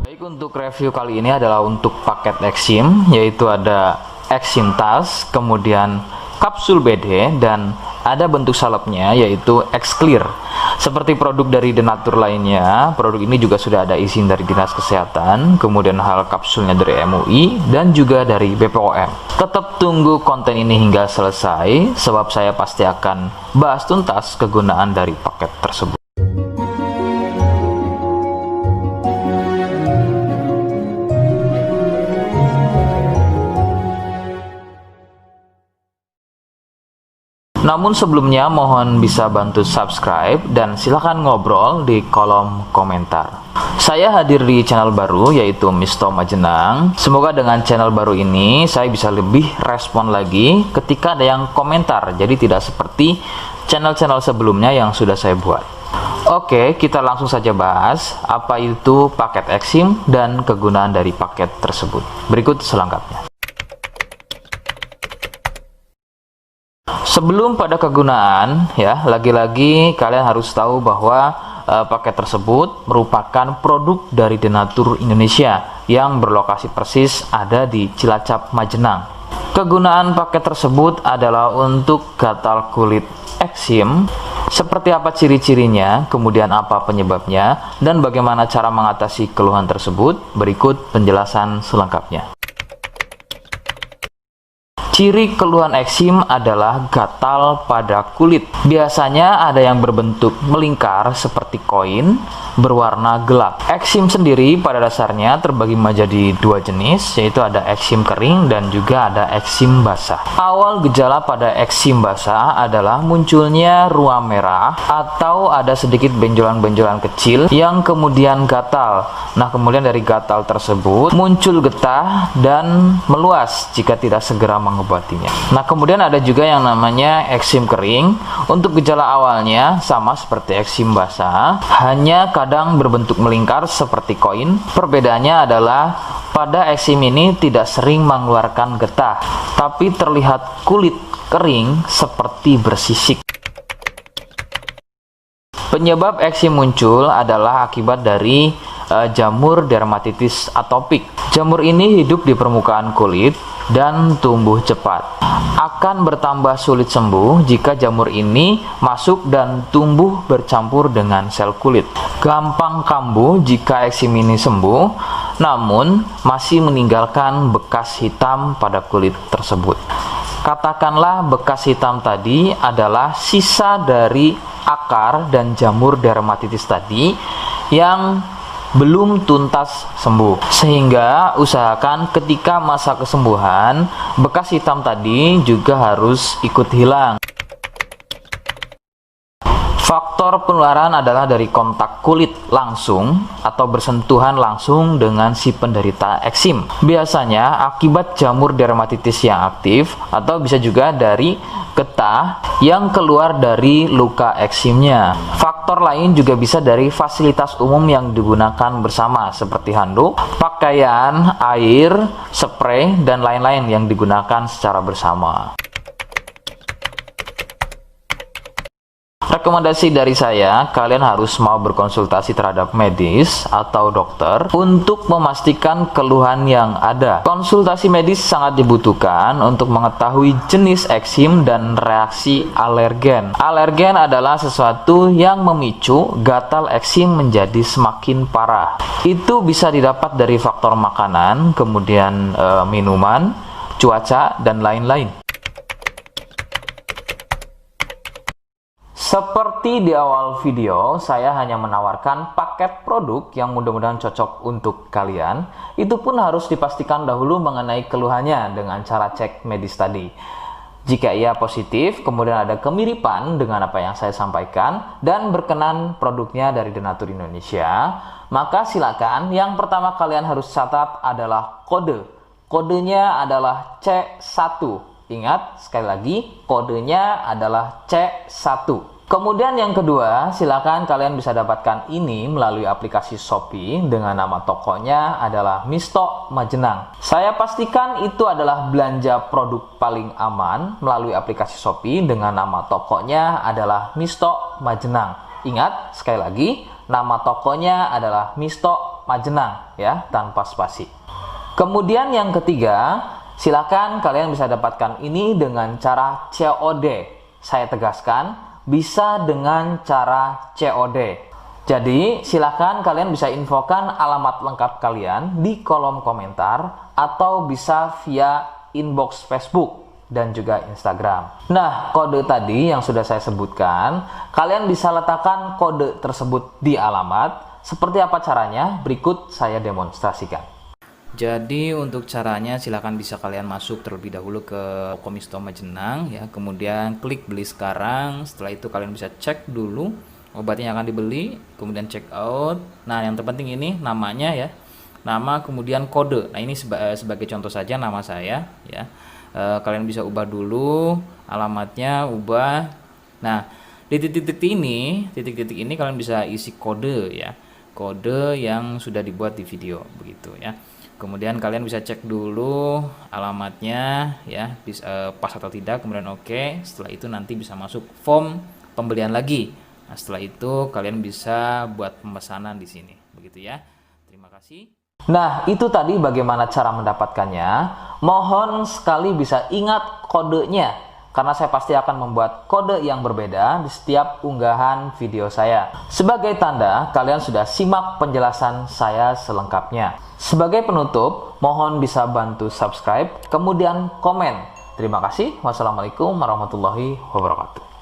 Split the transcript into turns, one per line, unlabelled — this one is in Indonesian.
Baik, untuk review kali ini adalah untuk paket Exim, yaitu ada Exim Tas, kemudian kapsul BD, dan ada bentuk salepnya yaitu X-Clear. Seperti produk dari Denatur lainnya, produk ini juga sudah ada izin dari Dinas Kesehatan, kemudian hal kapsulnya dari MUI, dan juga dari BPOM. Tetap tunggu konten ini hingga selesai, sebab saya pasti akan bahas tuntas kegunaan dari paket tersebut. Namun sebelumnya mohon bisa bantu subscribe dan silahkan ngobrol di kolom komentar. Saya hadir di channel baru yaitu Misto Majenang. Semoga dengan channel baru ini saya bisa lebih respon lagi ketika ada yang komentar. Jadi tidak seperti channel-channel sebelumnya yang sudah saya buat. Oke, kita langsung saja bahas apa itu paket Exim dan kegunaan dari paket tersebut. Berikut selengkapnya. Sebelum pada kegunaan, ya, lagi-lagi kalian harus tahu bahwa paket tersebut merupakan produk dari Denatur Indonesia yang berlokasi persis ada di Cilacap, Majenang. Kegunaan paket tersebut adalah untuk gatal kulit eksim. Seperti apa ciri-cirinya, kemudian apa penyebabnya, dan bagaimana cara mengatasi keluhan tersebut. Berikut penjelasan selengkapnya. Ciri keluhan eksim adalah gatal pada kulit. Biasanya ada yang berbentuk melingkar seperti koin, berwarna gelap. Eksim sendiri pada dasarnya terbagi menjadi dua jenis, yaitu ada eksim kering dan juga ada eksim basah. Awal gejala pada eksim basah adalah munculnya ruam merah atau ada sedikit benjolan-benjolan kecil yang kemudian gatal. Nah, kemudian dari gatal tersebut muncul getah dan meluas jika tidak segera mengobatinya. Nah, kemudian ada juga yang namanya eksim kering. Untuk gejala awalnya sama seperti eksim basah, hanya kadang berbentuk melingkar seperti koin. Perbedaannya adalah pada eksim ini tidak sering mengeluarkan getah, tapi terlihat kulit kering seperti bersisik. Penyebab eksim muncul adalah akibat dari jamur dermatitis atopik. Jamur ini hidup di permukaan kulit dan tumbuh cepat. Akan bertambah sulit sembuh jika jamur ini masuk dan tumbuh bercampur dengan sel kulit. Gampang kambuh jika eksim ini sembuh, namun masih meninggalkan bekas hitam pada kulit tersebut. Katakanlah bekas hitam tadi adalah sisa dari akar dan jamur dermatitis tadi yang belum tuntas sembuh, sehingga usahakan ketika masa kesembuhan bekas hitam tadi juga harus ikut hilang. Faktor penularan adalah dari kontak kulit langsung atau bersentuhan langsung dengan si penderita eksim. Biasanya akibat jamur dermatitis yang aktif atau bisa juga dari getah yang keluar dari luka eksimnya. Faktor lain juga bisa dari fasilitas umum yang digunakan bersama seperti handuk, pakaian, air, spray, dan lain-lain yang digunakan secara bersama. Rekomendasi dari saya, kalian harus mau berkonsultasi terhadap medis atau dokter untuk memastikan keluhan yang ada. Konsultasi medis sangat dibutuhkan untuk mengetahui jenis eksim dan reaksi alergen. Alergen adalah sesuatu yang memicu gatal eksim menjadi semakin parah. Itu bisa didapat dari faktor makanan, kemudian minuman, cuaca, dan lain-lain. Seperti di awal video, saya hanya menawarkan paket produk yang mudah-mudahan cocok untuk kalian. Itu pun harus dipastikan dahulu mengenai keluhannya dengan cara cek medis tadi. Jika ia positif, kemudian ada kemiripan dengan apa yang saya sampaikan dan berkenan produknya dari Denatur Indonesia, maka silakan. Yang pertama kalian harus catat adalah kode. Kodenya adalah C1. Ingat, sekali lagi, kodenya adalah C1. Kemudian yang kedua, silakan kalian bisa dapatkan ini melalui aplikasi Shopee dengan nama tokonya adalah Misto Majenang. Saya pastikan itu adalah belanja produk paling aman melalui aplikasi Shopee dengan nama tokonya adalah Misto Majenang. Ingat, sekali lagi, nama tokonya adalah Misto Majenang ya, tanpa spasi. Kemudian yang ketiga, silakan kalian bisa dapatkan ini dengan cara COD. Saya tegaskan, bisa dengan cara COD. Jadi, silakan kalian bisa infokan alamat lengkap kalian di kolom komentar atau bisa via inbox Facebook dan juga Instagram. Nah, kode tadi yang sudah saya sebutkan, kalian bisa letakkan kode tersebut di alamat. Seperti apa caranya? Berikut saya demonstrasikan. Jadi untuk caranya silahkan bisa kalian masuk terlebih dahulu ke Komisto Majenang ya, kemudian klik beli sekarang. Setelah itu kalian bisa cek dulu obatnya yang akan dibeli, kemudian check out. Nah, yang terpenting ini namanya ya, nama kemudian kode. Nah, ini sebagai contoh saja nama saya ya. Kalian bisa ubah dulu alamatnya, ubah. Nah, di titik-titik ini kalian bisa isi kode ya, kode yang sudah dibuat di video begitu ya. Kemudian kalian bisa cek dulu alamatnya ya, pas atau tidak, kemudian oke. Setelah itu nanti bisa masuk form pembelian lagi. Nah, setelah itu kalian bisa buat pemesanan di sini begitu ya. Terima kasih. Nah, itu tadi bagaimana cara mendapatkannya. Mohon sekali bisa ingat kodenya, karena saya pasti akan membuat kode yang berbeda di setiap unggahan video saya. Sebagai tanda, kalian sudah simak penjelasan saya selengkapnya. Sebagai penutup, mohon bisa bantu subscribe, kemudian komen. Terima kasih. Wassalamualaikum warahmatullahi wabarakatuh.